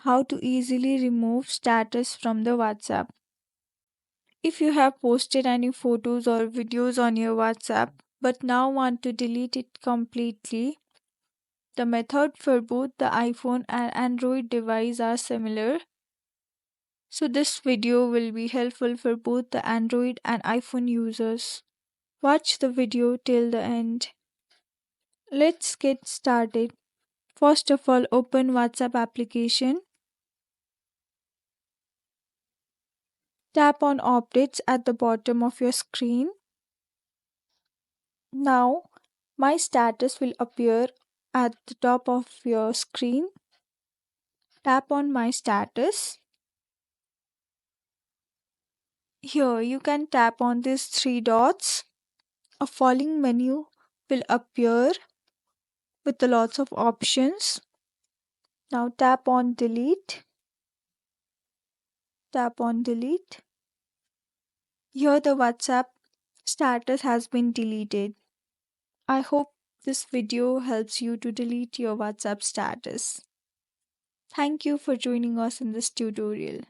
how to easily remove status from the WhatsApp. If you have posted any photos or videos on your WhatsApp but now want to delete it completely, the method for both the iPhone and Android device are similar. So this video will be helpful for both the Android and iPhone users. Watch the video till the end. Let's get started. First of all, open WhatsApp application. Tap on updates at the bottom of your screen. Now, my status will appear at the top of your screen. Tap on my status. Here you can tap on these three dots. A falling menu will appear with lots of options. Now tap on delete. Tap on delete. Here the WhatsApp status has been deleted. I hope this video helps you to delete your WhatsApp status. Thank you for joining us in this tutorial.